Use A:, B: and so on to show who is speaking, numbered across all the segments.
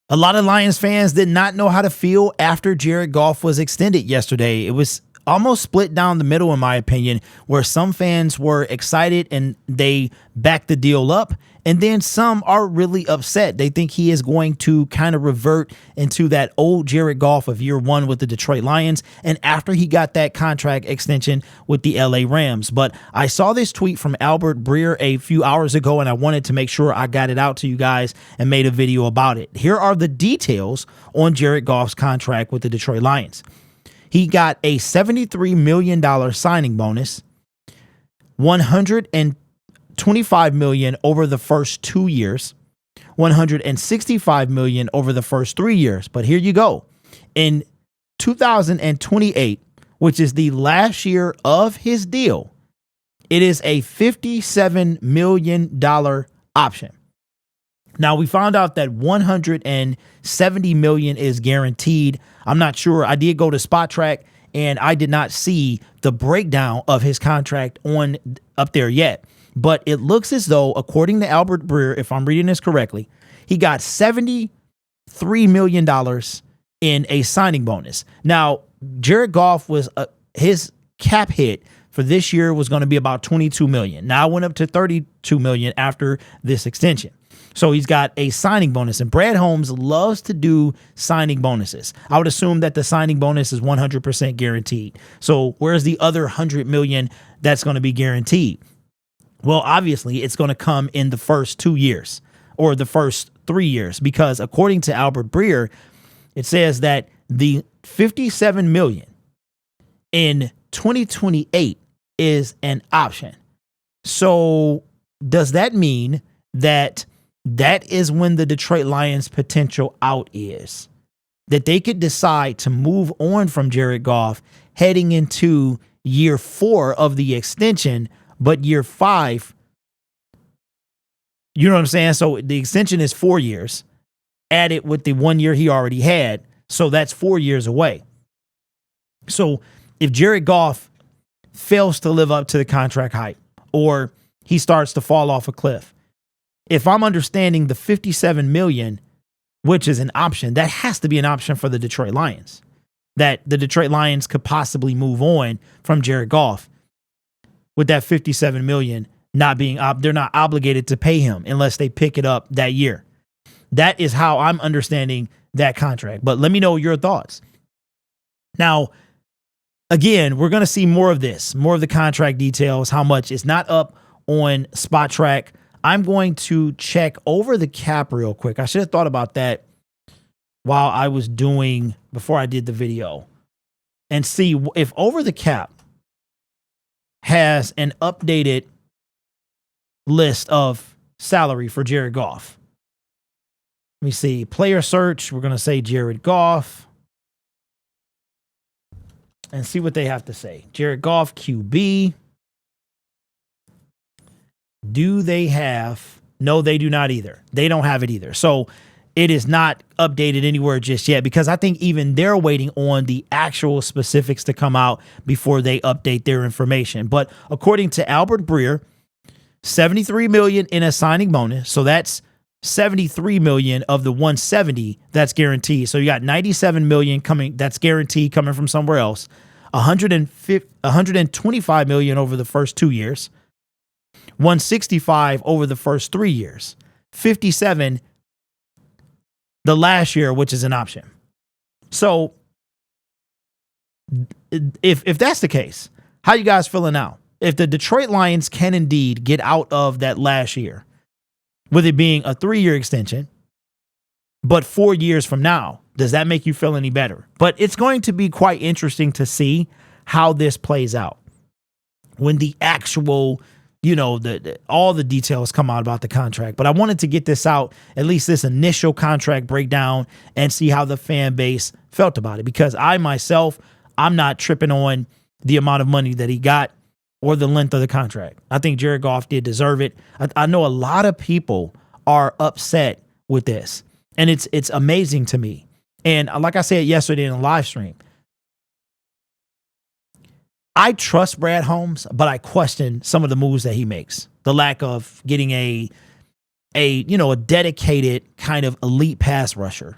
A: A lot of Lions fans did not know how to feel after Jared Goff was extended yesterday. It was almost split down the middle, in my opinion, where some fans were excited and they backed the deal up. And then some are really upset. They think he is going to kind of revert into that old Jared Goff of year one with the Detroit Lions and after he got that contract extension with the LA Rams. But I saw this tweet from Albert Breer a few hours ago, and I wanted to make sure I got it out to you guys and made a video about it. Here are the details on Jared Goff's contract with the Detroit Lions. He got a $73 million signing bonus, $125 million over the first 2 years, $165 million over the first 3 years. But here you go. In 2028, which is the last year of his deal, it is a $57 million option. Now, we found out that $170 million is guaranteed. I'm not sure. I did go to Spot Track and I did not see the breakdown of his contract on up there yet. But it looks as though, according to Albert Breer, if I'm reading this correctly, he got $73 million in a signing bonus. Now, Jared Goff was his cap hit for this year was going to be about $22 million. Now it went up to $32 million after this extension. So he's got a signing bonus, and Brad Holmes loves to do signing bonuses. I would assume that the signing bonus is 100% guaranteed. So where's the other $100 million that's going to be guaranteed? Well, obviously, it's going to come in the first 2 years or the first 3 years, because according to Albert Breer, it says that the $57 million in 2028 is an option. So does that mean that is when the Detroit Lions' potential out is? That they could decide to move on from Jared Goff heading into year 4 of the extension, but year 5, you know what I'm saying? So the extension is 4 years, added with the 1 year he already had. So that's 4 years away. So if Jared Goff fails to live up to the contract hype, or he starts to fall off a cliff, if I'm understanding the $57 million, which is an option, that has to be an option for the Detroit Lions, that the Detroit Lions could possibly move on from Jared Goff with that $57 million not being, they're not obligated to pay him unless they pick it up that year. That is how I'm understanding that contract. But let me know your thoughts. Now, again, we're going to see more of this, more of the contract details, how much. It's not up on Spot Track. I'm going to check over the cap real quick. I should have thought about that while I was before I did the video, and see if over the cap has an updated list of salary for Jared Goff. Let me see. Player search. We're going to say Jared Goff and see what they have to say. Jared Goff, QB. Do they have? No, they do not either. They don't have it either. So it is not updated anywhere just yet, because I think even they're waiting on the actual specifics to come out before they update their information. But according to Albert Breer, $73 million in a signing bonus. So that's $73 million of the $170 that's guaranteed. So you got $97 million coming that's guaranteed coming from somewhere else. $125 million over the first 2 years. $165 over the first 3 years. $57 the last year, which is an option. So if that's the case, how you guys feeling now? If the Detroit Lions can indeed get out of that last year, with it being a 3-year extension, but 4 years from now, does that make you feel any better? But it's going to be quite interesting to see how this plays out when the actual, all the details come out about the contract. But I wanted to get this out, at least this initial contract breakdown, and see how the fan base felt about it. Because I myself, I'm not tripping on the amount of money that he got or the length of the contract. I think Jared Goff did deserve it. I know a lot of people are upset with this, and it's amazing to me. And like I said yesterday in the live stream, I trust Brad Holmes, but I question some of the moves that he makes. The lack of getting a a dedicated kind of elite pass rusher.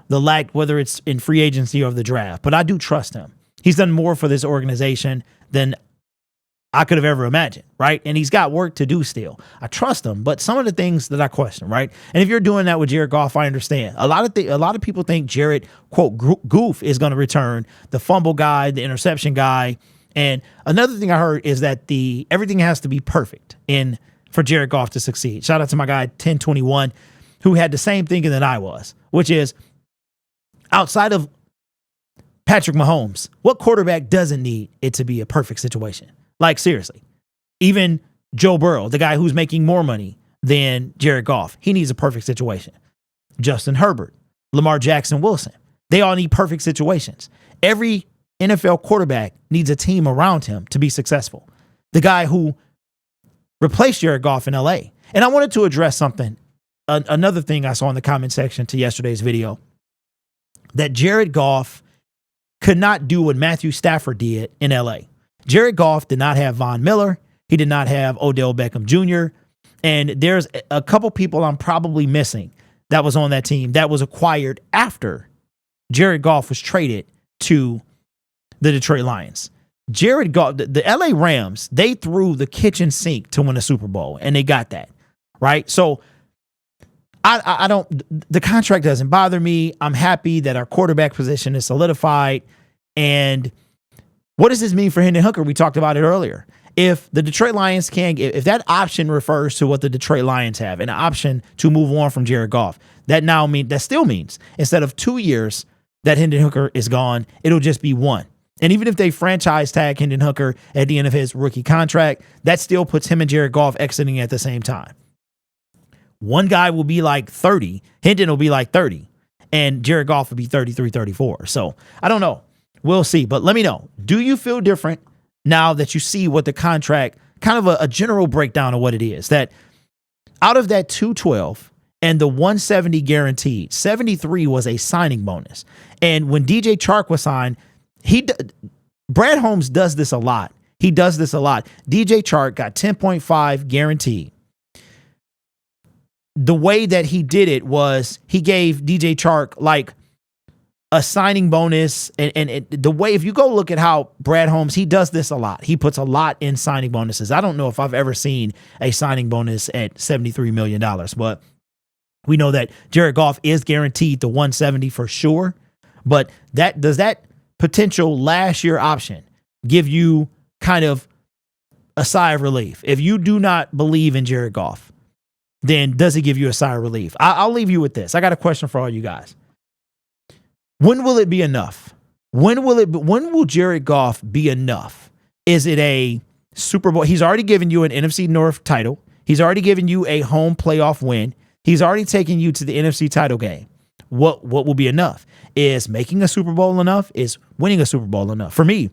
A: Whether it's in free agency or the draft, but I do trust him. He's done more for this organization than I could have ever imagined, right? And he's got work to do still. I trust him, but some of the things that I question, right? And if you're doing that with Jared Goff, I understand. A lot of people think Jared, quote, Goof is going to return, the fumble guy, the interception guy. And another thing I heard is that everything has to be perfect for Jared Goff to succeed. Shout out to my guy 1021, who had the same thinking that I was, which is outside of Patrick Mahomes, what quarterback doesn't need it to be a perfect situation? Like, seriously. Even Joe Burrow, the guy who's making more money than Jared Goff, he needs a perfect situation. Justin Herbert, Lamar Jackson, Wilson, they all need perfect situations. Every NFL quarterback needs a team around him to be successful. The guy who replaced Jared Goff in LA. And I wanted to address something, another thing I saw in the comment section to yesterday's video, that Jared Goff could not do what Matthew Stafford did in LA. Jared Goff did not have Von Miller. He did not have Odell Beckham Jr. And there's a couple people I'm probably missing that was on that team that was acquired after Jared Goff was traded to the Detroit Lions. Jared Goff, the LA Rams, they threw the kitchen sink to win a Super Bowl, and they got that, right? So I don't, the contract doesn't bother me. I'm happy that our quarterback position is solidified. And what does this mean for Hendon Hooker? We talked about it earlier. If the Detroit Lions if that option refers to what the Detroit Lions have, an option to move on from Jared Goff, that still means instead of 2 years that Hendon Hooker is gone, it'll just be 1. And even if they franchise tag Hendon Hooker at the end of his rookie contract, that still puts him and Jared Goff exiting at the same time. One guy will be like 30, Hendon will be like 30, and Jared Goff will be 33, 34. So I don't know. We'll see. But let me know. Do you feel different now that you see what the contract, kind of a general breakdown of what it is, that out of that 212 and the 170 guaranteed, 73 was a signing bonus. And when DJ Chark was signed, Brad Holmes does this a lot. He does this a lot. DJ Chark got 10.5 guaranteed. The way that he did it was he gave DJ Chark like a signing bonus. And the way, if you go look at how Brad Holmes, he does this a lot. He puts a lot in signing bonuses. I don't know if I've ever seen a signing bonus at $73 million, but we know that Jared Goff is guaranteed the 170 for sure. But does that potential last year option give you kind of a sigh of relief? If you do not believe in Jared Goff, then does it give you a sigh of relief? I'll leave you with this. I got a question for all you guys. When will it be enough? When will Jared Goff be enough? Is it a Super Bowl? He's already given you an NFC North title. He's already given you a home playoff win. He's already taken you to the NFC title game. What will be enough? Is making a Super Bowl enough? Is winning a Super Bowl enough? For me,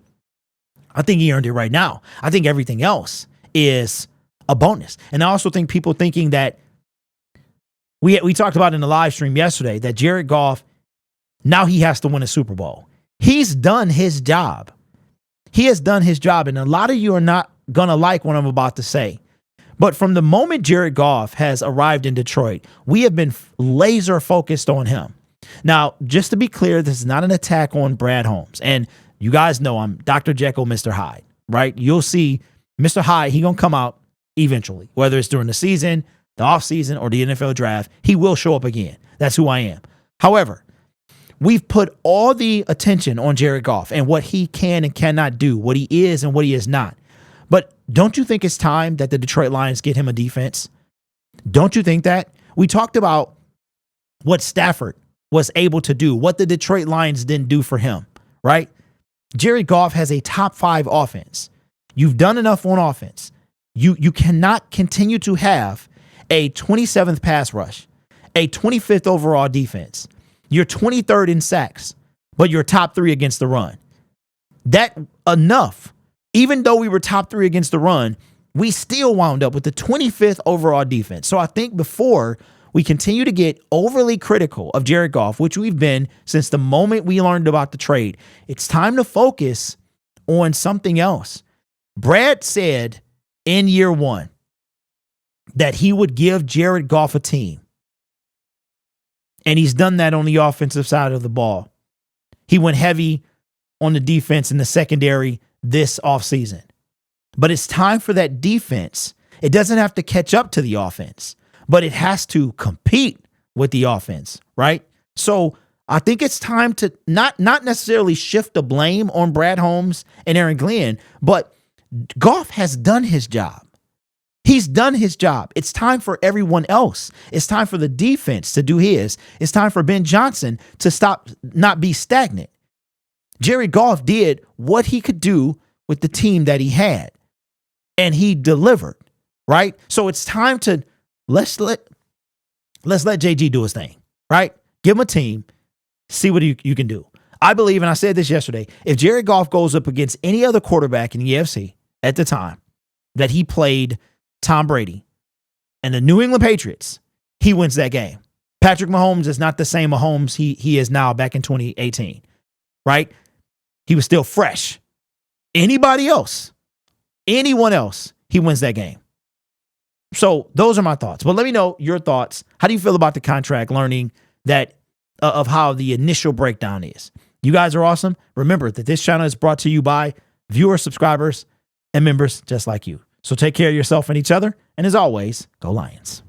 A: I think he earned it right now. I think everything else is a bonus. And I also think people thinking that we talked about in the live stream yesterday that Jared Goff, now he has to win a Super Bowl. He's done his job. He has done his job. And a lot of you are not going to like what I'm about to say. But from the moment Jared Goff has arrived in Detroit, we have been laser focused on him. Now, just to be clear, this is not an attack on Brad Holmes. And you guys know I'm Dr. Jekyll, Mr. Hyde, right? You'll see Mr. Hyde, he going to come out eventually, whether it's during the season, the offseason, or the NFL draft. He will show up again. That's who I am. However, we've put all the attention on Jared Goff and what he can and cannot do, what he is and what he is not. But don't you think it's time that the Detroit Lions get him a defense? Don't you think that? We talked about what Stafford was able to do, what the Detroit Lions didn't do for him, right? Jared Goff has a top 5 offense. You've done enough on offense. You cannot continue to have a 27th pass rush, a 25th overall defense. You're 23rd in sacks, but you're top 3 against the run. That enough. Even though we were top 3 against the run, we still wound up with the 25th overall defense. So I think before we continue to get overly critical of Jared Goff, which we've been since the moment we learned about the trade, it's time to focus on something else. Brad said in year 1, that he would give Jared Goff a team. And he's done that on the offensive side of the ball. He went heavy on the defense in the secondary this offseason. But it's time for that defense. It doesn't have to catch up to the offense, but it has to compete with the offense, right? So I think it's time to not necessarily shift the blame on Brad Holmes and Aaron Glenn, but Goff has done his job. He's done his job. It's time for everyone else. It's time for the defense to do his. It's time for Ben Johnson to not be stagnant. Jared Goff did what he could do with the team that he had, and he delivered, right? So it's time to let's let JG do his thing, right? Give him a team, see what you can do. I believe, and I said this yesterday, if Jared Goff goes up against any other quarterback in the AFC at the time that he played Tom Brady and the New England Patriots, he wins that game. Patrick Mahomes is not the same Mahomes he is now back in 2018, right? He was still fresh. Anyone else, he wins that game. So those are my thoughts. But let me know your thoughts. How do you feel about the contract, learning that of how the initial breakdown is? You guys are awesome. Remember that this channel is brought to you by viewers, subscribers, and members just like you. So take care of yourself and each other. And as always, go Lions.